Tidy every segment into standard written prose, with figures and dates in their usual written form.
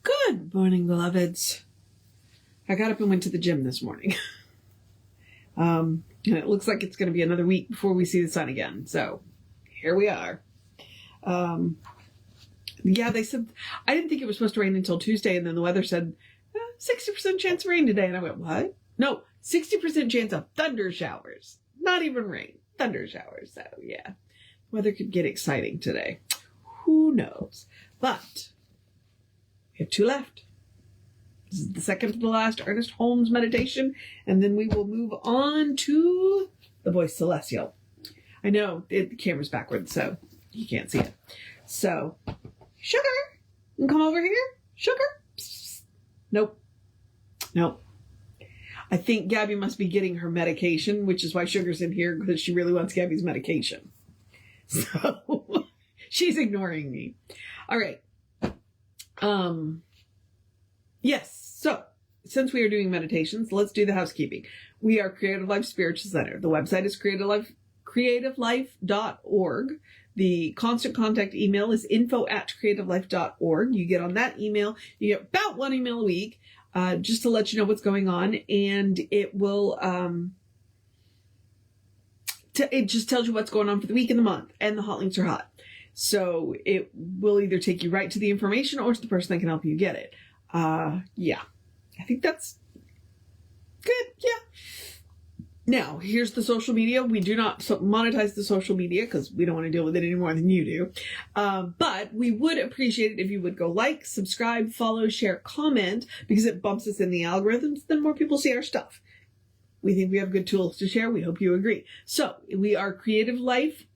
Good morning, beloveds. I got up and went to the gym this morning. And it looks like it's going to be another week before we see the sun again. So here we are. Yeah, they said, I didn't think it was supposed to rain until Tuesday. And then the weather said 60% chance of rain today. And I went, what? No, 60% chance of thunder showers. Not even rain, thunder showers. So yeah, weather could get exciting today. Who knows? But we have two left. This is the second to the last Ernest Holmes meditation, and then we will move on to the voice celestial. I know the camera's backwards, so you can't see it. So, Sugar, you can come over here. Sugar? Nope. I think Gabby must be getting her medication, which is why Sugar's in here, because she really wants Gabby's medication. So, she's ignoring me. All right. Yes. So, since we are doing meditations, let's do the housekeeping. We are Creative Life Spiritual Center. The website is creativelife.org. The constant contact email is info@creativelife.org. You get on that email. You get about one email a week, just to let you know what's going on. And it will, it just tells you what's going on for the week and the month. And the hot links are hot. So it will either take you right to the information or to the person that can help you get it. Yeah, I think that's good. Yeah. Now, here's the social media. We do not monetize the social media because we don't want to deal with it any more than you do. But we would appreciate it if you would go like, subscribe, follow, share, comment, because it bumps us in the algorithms. Then more people see our stuff. We think we have good tools to share. We hope you agree. So we are Creative Life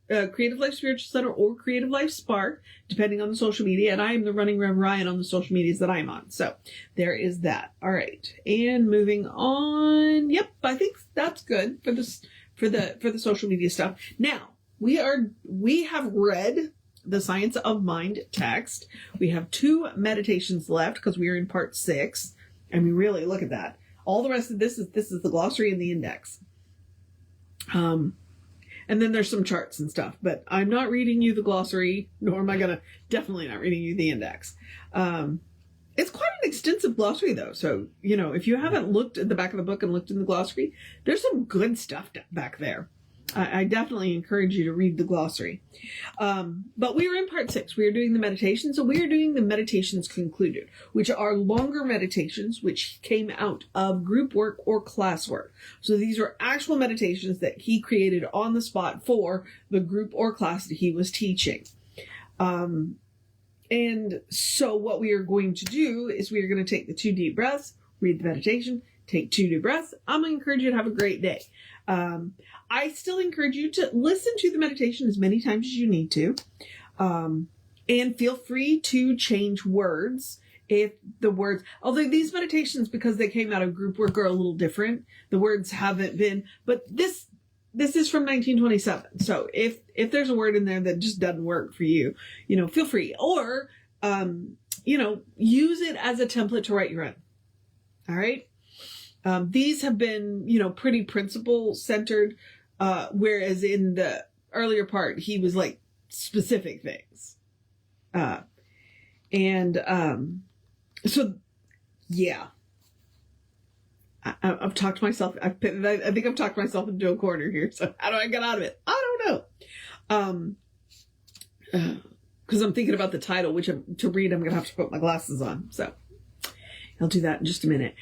Spiritual Center or Creative Life Spark, depending on the social media. And I am the running Rev Ryan on the social medias that I'm on. So there is that. All right. And moving on. Yep. I think that's good for this, for the social media stuff. Now we have read the Science of Mind text. We have 2 meditations left because we are in part 6. I mean, really look at that. All the rest of this is the glossary and the index. And then there's some charts and stuff, but I'm not reading you the glossary, nor am I definitely not reading you the index. It's quite an extensive glossary though. So, if you haven't looked at the back of the book and looked in the glossary, there's some good stuff back there. I definitely encourage you to read the glossary. But we are in part 6. We are doing the meditation. So we are doing the meditations concluded, which are longer meditations, which came out of group work or class work. So these are actual meditations that he created on the spot for the group or class that he was teaching. And so what we are going to do is we are going to take the 2 deep breaths, read the meditation, take 2 deep breaths. I'm going to encourage you to have a great day. I still encourage you to listen to the meditation as many times as you need to. And feel free to change words if the words, although these meditations, because they came out of group work, are a little different. The words haven't been, but this is from 1927. So if there's a word in there that just doesn't work for you, feel free, or, use it as a template to write your own. All right. These have been, pretty principle centered, whereas in the earlier part, he was like specific things. So yeah, I've talked myself, I think I've talked myself into a corner here. So how do I get out of it? I don't know. Cause I'm thinking about the title, which to read, I'm going to have to put my glasses on. So I'll do that in just a minute.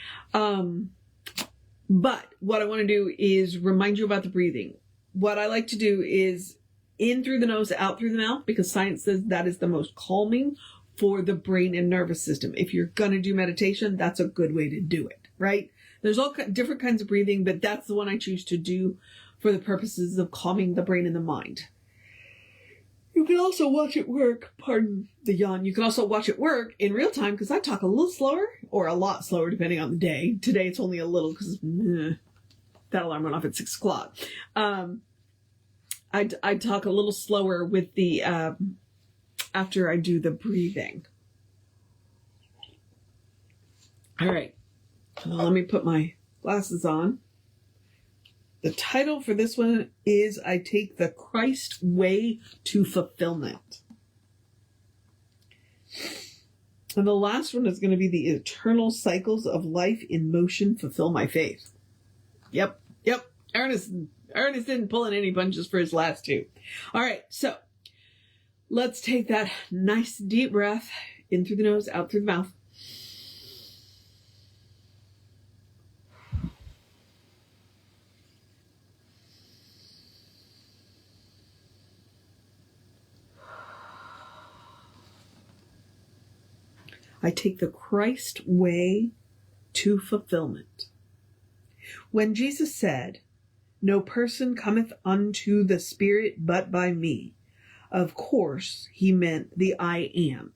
But what I want to do is remind you about the breathing. What I like to do is in through the nose, out through the mouth, because science says that is the most calming for the brain and nervous system. If you're going to do meditation, that's a good way to do it, right? There's all different kinds of breathing, but that's the one I choose to do for the purposes of calming the brain and the mind. You can also watch it work, pardon the yawn, you can also watch it work in real time, because I talk a little slower, or a lot slower depending on the day. Today it's only a little, because that alarm went off at 6 o'clock. I talk a little slower with the, after I do the breathing. All right, let me put my glasses on. The title for this one is I Take the Christ Way to Fulfillment. And the last one is going to be the eternal cycles of life in motion fulfill my faith. Yep. Ernest didn't pull in any punches for his last two. All right, so let's take that nice deep breath in through the nose, out through the mouth. I take the Christ way to fulfillment. When Jesus said, "No person cometh unto the Spirit but by me," of course, he meant the I am.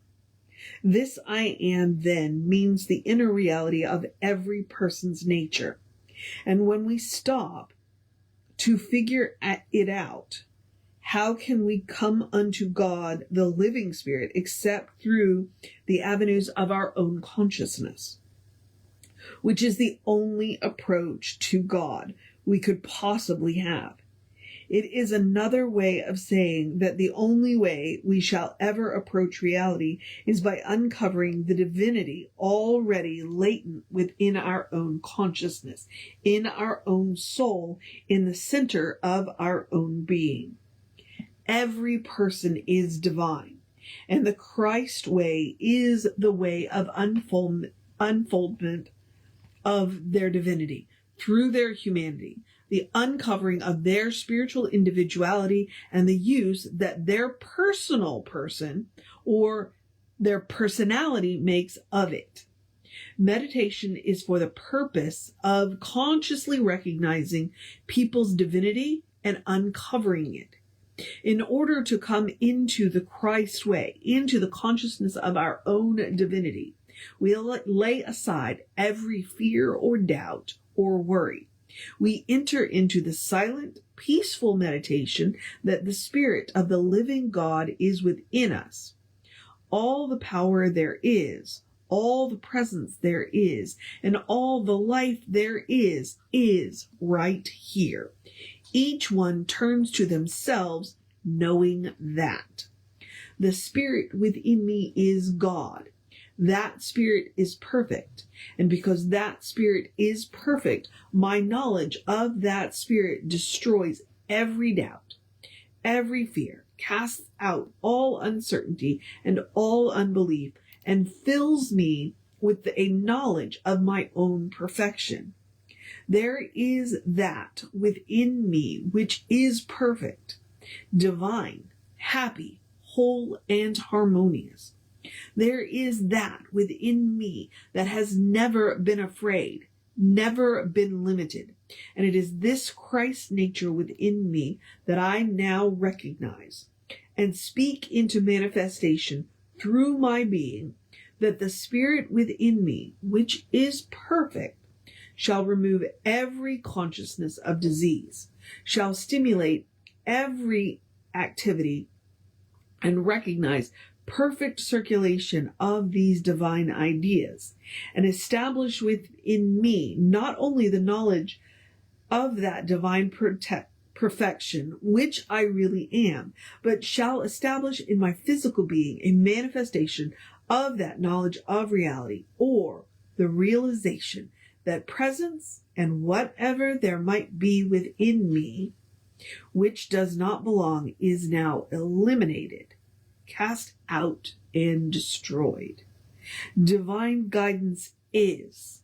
This I am then means the inner reality of every person's nature. And when we stop to figure it out, how can we come unto God, the living Spirit, except through the avenues of our own consciousness, which is the only approach to God we could possibly have. It is another way of saying that the only way we shall ever approach reality is by uncovering the divinity already latent within our own consciousness, in our own soul, in the center of our own being. Every person is divine, and the Christ way is the way of unfoldment of their divinity through their humanity, the uncovering of their spiritual individuality, and the use that their personal person or their personality makes of it. Meditation is for the purpose of consciously recognizing people's divinity and uncovering it. In order to come into the Christ way, into the consciousness of our own divinity, we'll lay aside every fear or doubt or worry. We enter into the silent, peaceful meditation that the Spirit of the living God is within us. All the power there is, all the presence there is, and all the life there is right here. Each one turns to themselves knowing that. The Spirit within me is God. That Spirit is perfect. And because that Spirit is perfect, my knowledge of that Spirit destroys every doubt, every fear, casts out all uncertainty and all unbelief, and fills me with a knowledge of my own perfection. There is that within me which is perfect, divine, happy, whole, and harmonious. There is that within me that has never been afraid, never been limited. And it is this Christ nature within me that I now recognize and speak into manifestation through my being, that the Spirit within me, which is perfect, shall remove every consciousness of disease, shall stimulate every activity, and recognize perfect circulation of these divine ideas, and establish within me not only the knowledge of that divine perfection, which I really am, but shall establish in my physical being a manifestation of that knowledge of reality, or the realization that presence and whatever there might be within me which does not belong is now eliminated, cast out, and destroyed. Divine guidance is,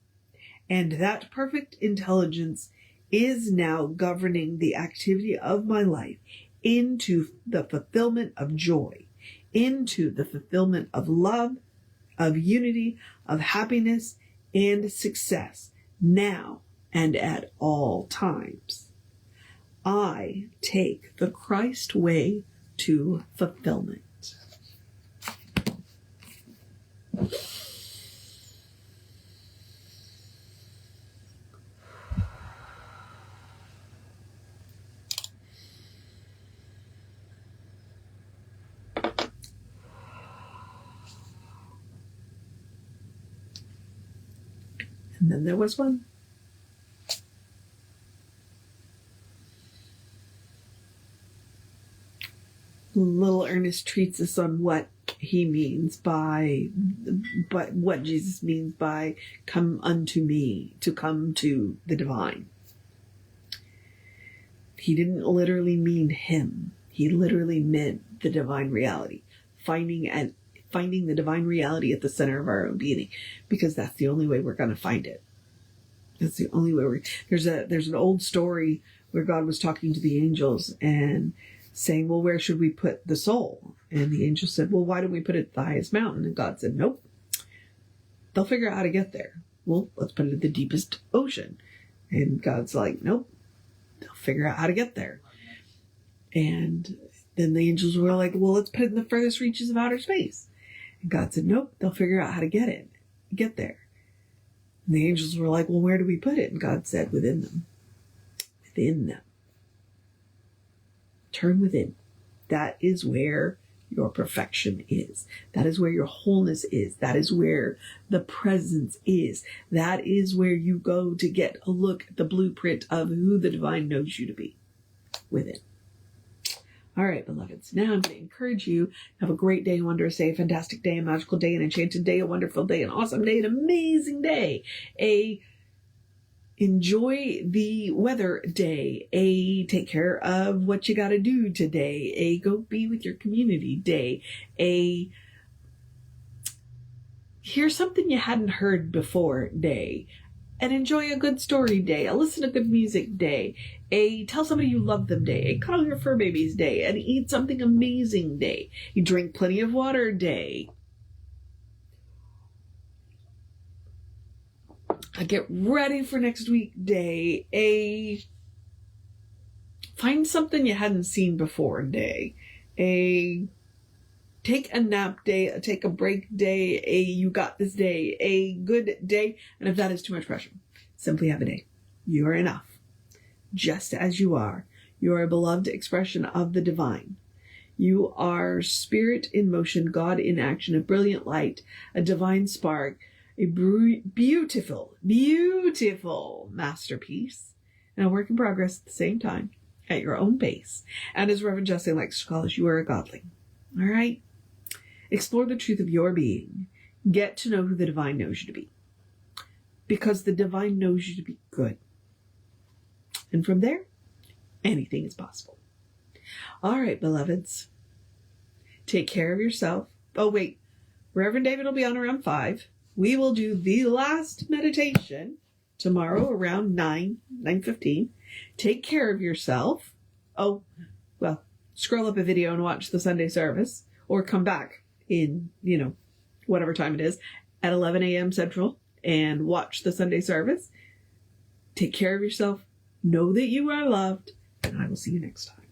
and that perfect intelligence is now governing the activity of my life into the fulfillment of joy, into the fulfillment of love, of unity, of happiness, and success, now and at all times. I take the Christ way to fulfillment. And then there was one. Little Ernest treats us on what he means by, but what Jesus means by come unto me, to come to the divine. He didn't literally mean him. He literally meant the divine reality. Finding the divine reality at the center of our own being, because that's the only way we're going to find it. That's the only way there's an old story where God was talking to the angels and saying, well, where should we put the soul? And the angel said, well, why don't we put it at the highest mountain? And God said, nope. They'll figure out how to get there. Well, let's put it at the deepest ocean. And God's like, nope. They'll figure out how to get there. And then the angels were like, well, let's put it in the furthest reaches of outer space. And God said, nope, they'll figure out how to get there. And the angels were like, well, where do we put it? And God said, within them. Within them. Turn within. That is where your perfection is. That is where your wholeness is. That is where the presence is. That is where you go to get a look at the blueprint of who the divine knows you to be. Within. All right, beloveds. Now I'm going to encourage you. Have a great day, a wondrous day, a fantastic day, a magical day, an enchanted day, a wonderful day, an awesome day, an amazing day. Enjoy the weather day. Take care of what you got to do today. Go be with your community day. Hear something you hadn't heard before day. And enjoy a good story day. Listen to good music day. Tell somebody you love them day. Cuddle your fur babies day. And eat something amazing day. You drink plenty of water day. Get ready for next week day. Find something you hadn't seen before day. Take a nap day, take a break day, you got this day, a good day. And if that is too much pressure, simply have a day. You are enough. Just as you are. You are a beloved expression of the divine. You are spirit in motion, God in action, a brilliant light, a divine spark, a beautiful, beautiful masterpiece, and a work in progress at the same time, at your own pace. And as Reverend Justin likes to call us, you are a godling. All right? Explore the truth of your being. Get to know who the divine knows you to be. Because the divine knows you to be good. And from there, anything is possible. All right, beloveds. Take care of yourself. Oh, wait. Reverend David will be on around 5. We will do the last meditation tomorrow around 9:15. Take care of yourself. Oh, well, scroll up a video and watch the Sunday service, or come back in, whatever time it is, at 11 a.m. Central and watch the Sunday service. Take care of yourself. Know that you are loved, and I will see you next time.